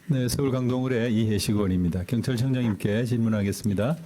네, 서울 강동을의 이혜식 의원입니다. 경찰청장님께 질문하겠습니다.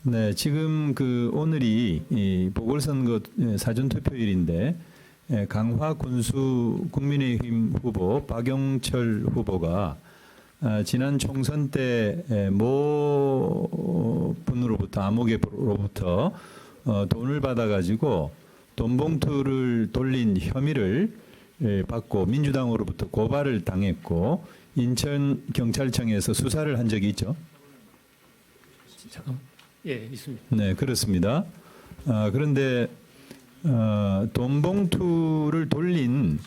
네, 지금 오늘이 이 보궐선거 사전 투표일인데 강화 군수 국민의힘 후보 박영철 후보가 지난 총선 때 모 분으로부터 암흑에로부터 돈을 받아가지고 돈 봉투를 돌린 혐의를 받고 민주당으로부터 고발을 당했고 인천 경찰청에서 수사를 한 적이 있죠. 잠깐, 예, 있습니다. 네, 그렇습니다. 그런데 돈 봉투를 돌린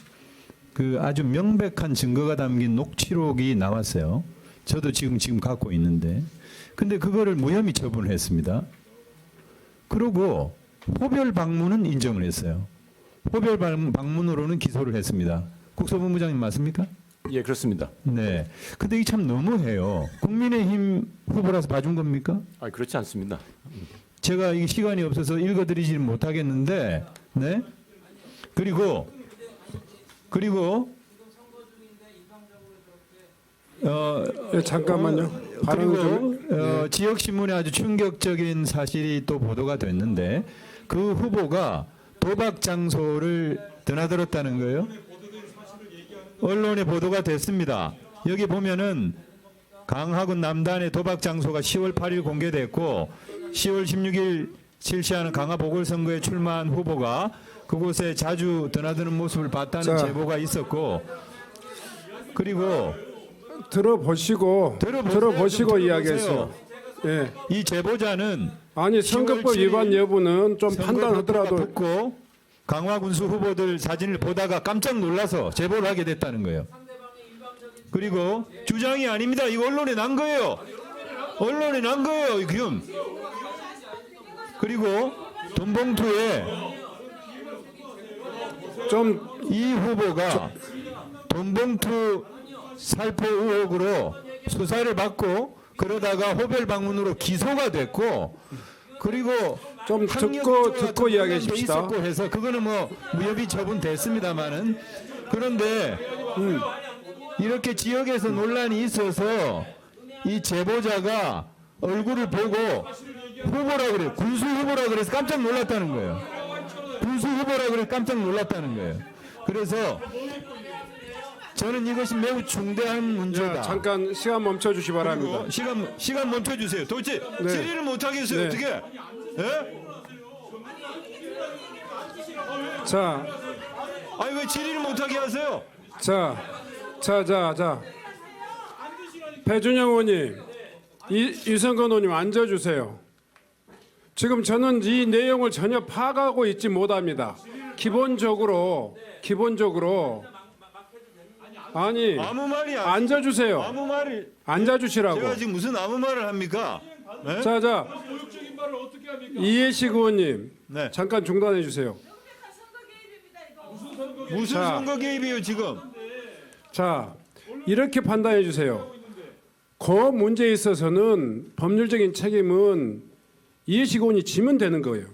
아주 명백한 증거가 담긴 녹취록이 나왔어요. 저도 지금 갖고 있는데, 근데 그거를 무혐의 처분을 했습니다. 그리고 호별 방문은 인정을 했어요. 호별 방문으로는 기소를 했습니다. 국토본부장님 맞습니까? 예, 그렇습니다. 네. 근데 이게 참 너무해요. 국민의힘 후보라서 봐준 겁니까? 아, 그렇지 않습니다. 제가 이게 시간이 없어서 읽어드리지는 못하겠는데, 네. 그리고 예, 잠깐만요. 그리고 지역 신문에 아주 충격적인 사실이 또 보도가 됐는데 그 후보가 도박 장소를 드나들었다는 거예요. 언론에 보도가 됐습니다. 여기 보면은 강화군 남단의 도박 장소가 10월 8일 공개됐고 10월 16일 실시하는 강화 보궐선거에 출마한 후보가 그곳에 자주 드나드는 모습을 봤다는 제보가 있었고 그리고 들어보시고 좀 이야기했어요. 예. 이 제보자는 아니 선거법 위반 여부는 좀 판단하더라도 붙고 강화군수 후보들 사진을 보다가 깜짝 놀라서 제보를 하게 됐다는 거예요. 그리고 주장이 아닙니다. 이거 언론에 난 거예요. 언론에 난 거예요. 지금. 그리고 돈 봉투에 좀 이 후보가 돈 봉투 살포 의혹으로 수사를 받고 그러다가 호별 방문으로 기소가 됐고 그리고 좀 듣고 이야기하십시다. 있었고 해서 그거는 뭐 무혐의 처분됐습니다만은 그런데 이렇게 지역에서 논란이 있어서 이 제보자가 얼굴을 보고 후보라 그래요. 군수 후보라 그래서 깜짝 놀랐다는 거예요. 군수 후보라 그래서 깜짝 놀랐다는 거예요. 그래서 저는 이것이 매우 중대한 문제다. 야, 잠깐 시간 멈춰 주시 바랍니다. 시간 멈춰 주세요. 도대체 질의를 못 하겠어요. 네. 어떻게? 예? 자, 아니 왜 질의를 못 하게 하세요? 자. 배준영 의원님, 이성건 의원님 앉아주세요. 지금 저는 이 내용을 전혀 파악하고 있지 못합니다. 기본적으로 아니 아무 말이 앉아주세요. 아무 말이 앉아주시라고. 제가 지금 무슨 아무 말을 합니까? 네? 자, 이해식 의원님, 네. 잠깐 중단해 주세요. 무슨 자. 선거 개입이에요 지금? 자, 이렇게 판단해 주세요. 그 문제에 있어서는 법률적인 책임은 이해식 의원이 지면 되는 거예요.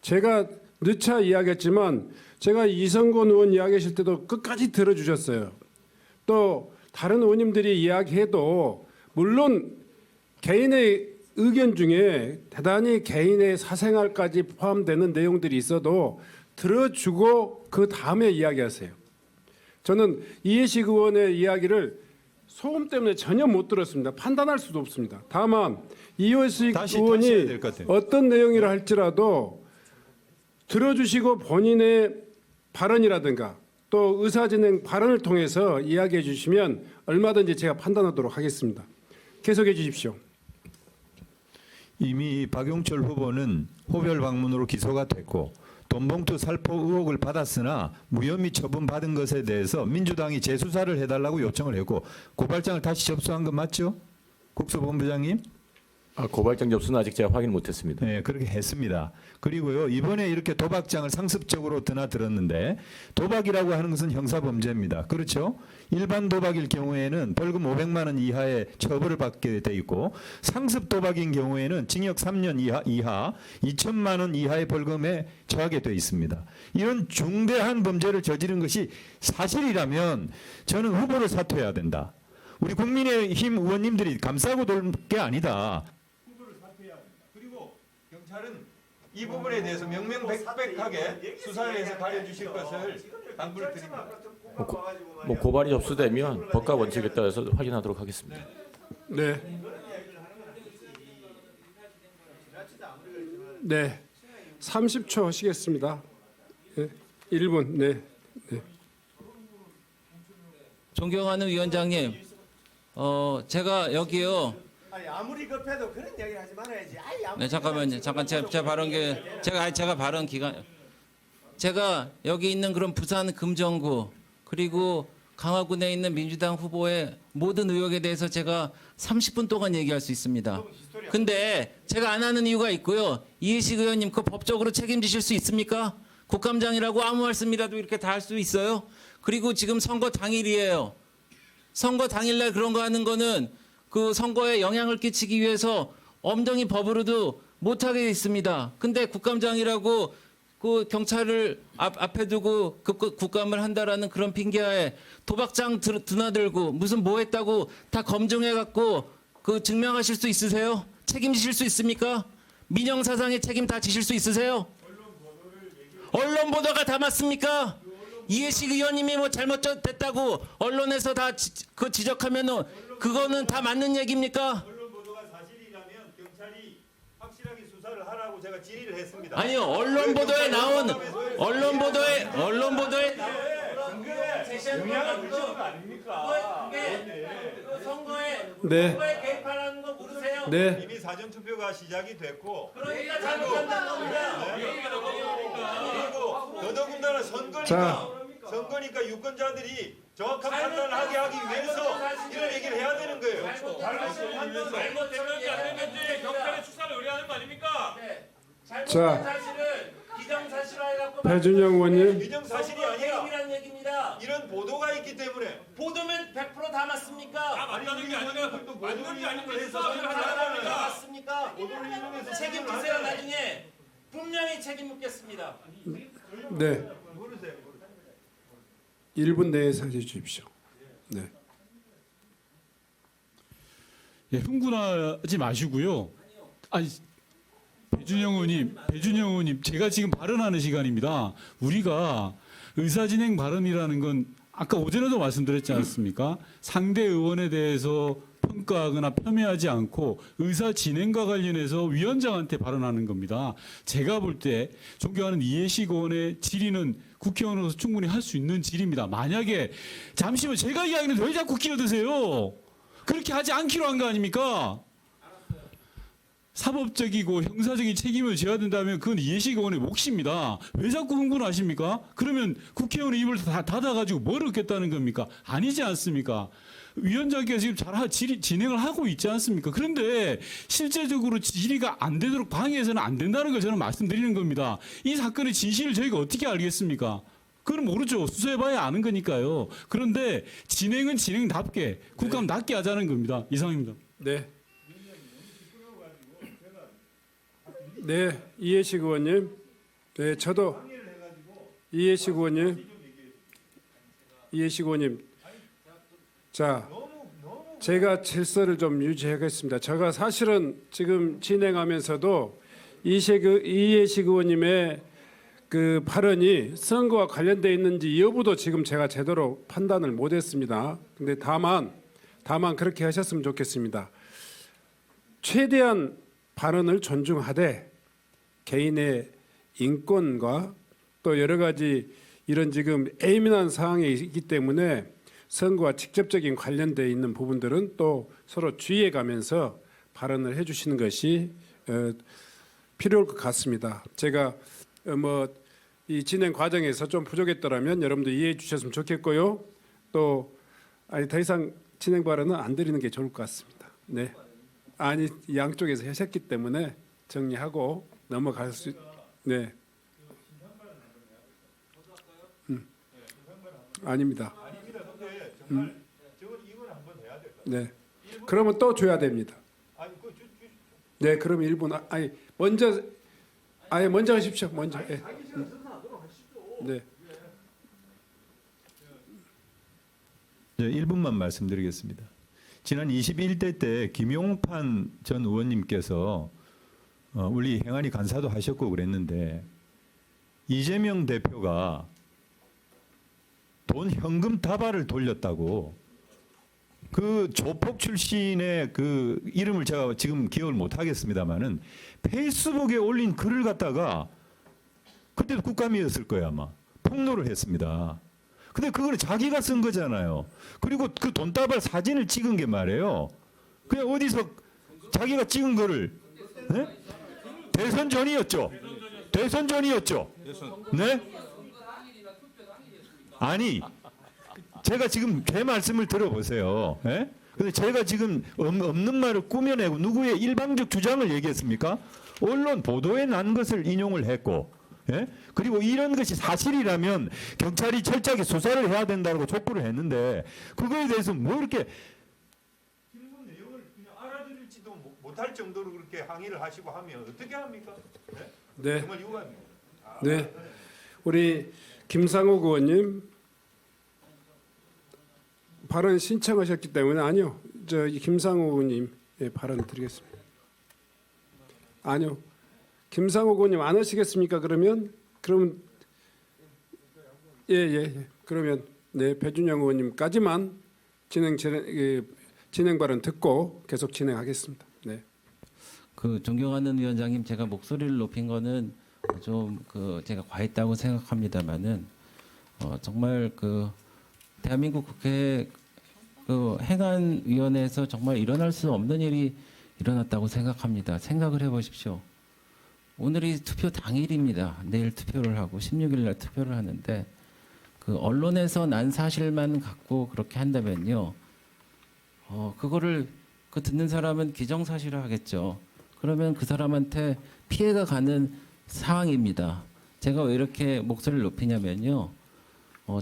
제가 늦차 이야기했지만 제가 이성건 의원 이야기하실 때도 끝까지 들어주셨어요. 또 다른 의원님들이 이야기해도 물론 개인의 의견 중에 대단히 개인의 사생활까지 포함되는 내용들이 있어도 들어주고 그 다음에 이야기하세요. 저는 이해식 의원의 이야기를 소음 때문에 전혀 못 들었습니다. 판단할 수도 없습니다. 다만 이해식 다시 해야 의원이 될것 같아요. 어떤 내용이라 할지라도 들어주시고 본인의 발언이라든가 또 의사진행 발언을 통해서 이야기해 주시면 얼마든지 제가 판단하도록 하겠습니다. 계속해 주십시오. 이미 박용철 후보는 호별 방문으로 기소가 됐고 돈봉투 살포 의혹을 받았으나 무혐의 처분받은 것에 대해서 민주당이 재수사를 해달라고 요청을 했고 고발장을 다시 접수한 건 맞죠? 국수본부장님? 고발장 접수는 아직 제가 확인 못했습니다. 네, 그렇게 했습니다. 그리고요 이번에 이렇게 도박장을 상습적으로 드나들었는데 도박이라고 하는 것은 형사범죄입니다. 그렇죠? 일반 도박일 경우에는 벌금 500만 원 이하의 처벌을 받게 돼 있고 상습 도박인 경우에는 징역 3년 이하 2천만 원 이하의 벌금에 처하게 돼 있습니다. 이런 중대한 범죄를 저지른 것이 사실이라면 저는 후보를 사퇴해야 된다. 우리 국민의힘 의원님들이 감싸고 돌 게 아니다. 그리고 경찰은 이 부분에 대해서 명명백백하게 수사를 해서 가려주실 것을 당부를 드립니다. 뭐 고발이 접수되면 법과 원칙에 따라서 확인하도록 하겠습니다. 네. 네. 30초 하시겠습니다. 네. 1분. 네. 네. 존경하는 위원장님, 제가 여기요. 아니 아무리 급해도 그런 이야기를 하지 말아야지. 아이, 아무리 네, 잠깐만요. 잠깐 제 발언 제가 발언 기간 제가 여기 있는 그런 부산 금정구 그리고 강화군에 있는 민주당 후보의 모든 의혹에 대해서 제가 30분 동안 얘기할 수 있습니다. 근데 제가 안 하는 이유가 있고요. 이해식 의원님 그 법적으로 책임지실 수 있습니까? 국감장이라고 아무 말씀이라도 이렇게 다 할 수 있어요? 그리고 지금 선거 당일이에요. 선거 당일날 그런 거 하는 거는 그 선거에 영향을 끼치기 위해서 엄정히 법으로도 못하게 돼 있습니다. 근데 국감장이라고 그 경찰을 앞에 두고 국감을 한다라는 그런 핑계하에 도박장 드나들고 무슨 뭐 했다고 다 검증해갖고 그 증명하실 수 있으세요? 책임지실 수 있습니까? 민영사상의 책임 다 지실 수 있으세요? 언론 보도가 다 맞습니까? 이해식 의원님이 뭐 잘못됐다고 언론에서 다 그 지적하면은 그거는 다 맞는 얘기입니까? 언론 보도가 사실이라면 경찰이 확실하게 수사를 하라고 제가 질의를 했습니다. 아니요, 언론 보도에 나온 언론 보도에 영향을 미치는 거 아닙니까? 선거에 네. 선거에 개입하라는 거 모르세요? 네. 이미 사전 투표가 시작이 됐고 그러니까 잘못한다는 겁니다. 그리고 더더군다나 선거니까 유권자들이 정확한 판단을 하게 하기 위해서 이런 얘기를 해야 되는 거예요. 잘못되는지 안 되는지 경찰에 수사를 의뢰하는 거 아닙니까? 잘못된 사실을 기정사실화해갖고 배준영 의원님. 위정 사실이 아니라 개입이라는 얘기입니다. 이런 보도가 있기 때문에 보도면 100%다 맞습니까? 맞다는 게 아니라 맞는지 아닌지 수사를 다 하라는 거야. 맞습니까? 보도를 이용해서 책임지세요. 나중에 분명히 책임 묻겠습니다. 네. 1분 내에서 해 주십시오. 네. 예, 흥분하지 마시고요. 아니 배준영 의원님, 제가 지금 발언하는 시간입니다. 우리가 의사진행 발언이라는 건 아까 오전에도 말씀드렸지 않습니까? 상대 의원에 대해서 평가하거나 폄훼하지 않고 의사 진행과 관련해서 위원장한테 발언하는 겁니다. 제가 볼 때 존경하는 이해식 의원의 질의는 국회의원으로서 충분히 할 수 있는 질의입니다. 만약에 잠시만 제가 이야기는 왜 자꾸 끼어드세요? 그렇게 하지 않기로 한 거 아닙니까? 사법적이고 형사적인 책임을 져야 된다면 그건 이해식 의원의 몫입니다. 왜 자꾸 흥분하십니까? 그러면 국회의원의 입을 다 닫아가지고 뭘 얻겠다는 겁니까? 아니지 않습니까? 위원장께서 지금 잘 진행을 하고 있지 않습니까? 그런데 실제적으로 질의가 안 되도록 방해해서는 안 된다는 걸 저는 말씀드리는 겁니다. 이 사건의 진실을 저희가 어떻게 알겠습니까? 그건 모르죠. 수사해봐야 아는 거니까요. 그런데 진행은 진행답게 국감답게 하자는 겁니다. 이상입니다. 네. 네, 이해식 의원님. 네, 저도 이해식 의원님. 자, 제가 질서를 좀 유지하겠습니다. 제가 사실은 지금 진행하면서도 이해식 의원님의 그 발언이 선거와 관련돼 있는지 여부도 지금 제가 제대로 판단을 못했습니다. 근데 다만 그렇게 하셨으면 좋겠습니다. 최대한 발언을 존중하되 개인의 인권과 또 여러 가지 이런 지금 예민한 상황에 있기 때문에 선거와 직접적인 관련돼 있는 부분들은 또 서로 주의해 가면서 발언을 해주시는 것이 필요할 것 같습니다. 제가 뭐 이 진행 과정에서 좀 부족했더라면 여러분들 이해해 주셨으면 좋겠고요. 또 아니 더 이상 진행 발언은 안 드리는 게 좋을 것 같습니다. 네, 아니 양쪽에서 하셨기 때문에 정리하고 넘어갈 수. 네. 아닙니다. 네. 그러면 또 줘야 됩니다. 네, 그럼 1분. 아니 먼저 하십시오. 먼저. 네. 네. 네, 1분만 말씀드리겠습니다. 지난 21대 때 김용판 전 의원님께서 우리 행안위 간사도 하셨고 그랬는데 이재명 대표가 돈 현금 다발을 돌렸다고 그 조폭 출신의 그 이름을 제가 지금 기억을 못 하겠습니다만은 페이스북에 올린 글을 갖다가 그때도 국감이었을 거예요 아마 폭로를 했습니다. 근데 그걸 자기가 쓴 거잖아요. 그리고 그 돈다발 사진을 찍은 게 말이에요. 그냥 어디서 자기가 찍은 거를 네? 대선 전이었죠. 대선 전이었죠. 네? 아니 제가 지금 제 말씀을 들어보세요. 예? 근데 제가 지금 없는 말을 꾸며내고 누구의 일방적 주장을 얘기했습니까? 언론 보도에 난 것을 인용을 했고, 예? 그리고 이런 것이 사실이라면 경찰이 철저하게 수사를 해야 된다고 촉구를 했는데 그거에 대해서 뭐 이렇게 질문 내용을 그냥 알아들을지도 못할 정도로 그렇게 항의를 하시고 하면 어떻게 합니까? 네? 네. 정말 유감입니다. 네. 우리 김상욱 의원님 발언 신청하셨기 때문에 아니요. 이 김상욱 의원님 발언 드리겠습니다. 아니요. 김상욱 의원님 안 하시겠습니까? 그러면 그러면 네 배준영 의원님까지만 진행 발언 듣고 계속 진행하겠습니다. 네. 그 존경하는 위원장님, 제가 목소리를 높인 거는 좀 제가 과했다고 생각합니다만은 정말 그 대한민국 국회 그 행안위원회에서 정말 일어날 수 없는 일이 일어났다고 생각합니다. 생각을 해보십시오. 오늘이 투표 당일입니다. 내일 투표를 하고 16일 날 투표를 하는데 그 언론에서 난 사실만 갖고 그렇게 한다면요. 그거를 그 듣는 사람은 기정사실을 하겠죠. 그러면 그 사람한테 피해가 가는 상황입니다. 제가 왜 이렇게 목소리를 높이냐면요.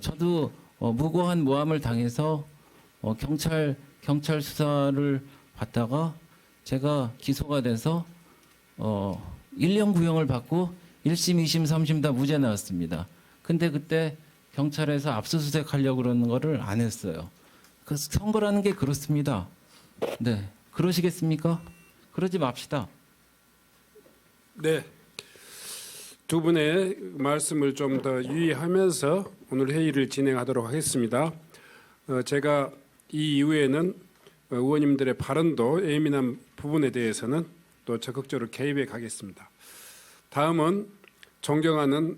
저도 무고한 모함을 당해서 경찰 수사를 받다가 제가 기소가 돼서 1년 구형을 받고 1심, 2심, 3심 다 무죄 나왔습니다. 근데 그때 경찰에서 압수수색 하려고 그러는 거를 안 했어요. 그 선거라는 게 그렇습니다. 네. 그러시겠습니까? 그러지 맙시다. 네. 두 분의 말씀을 좀 더 유의하면서 오늘 회의를 진행하도록 하겠습니다. 제가 이 이후에는 의원님들의 발언도 예민한 부분에 대해서는 또 적극적으로 개입해 가겠습니다. 다음은 존경하는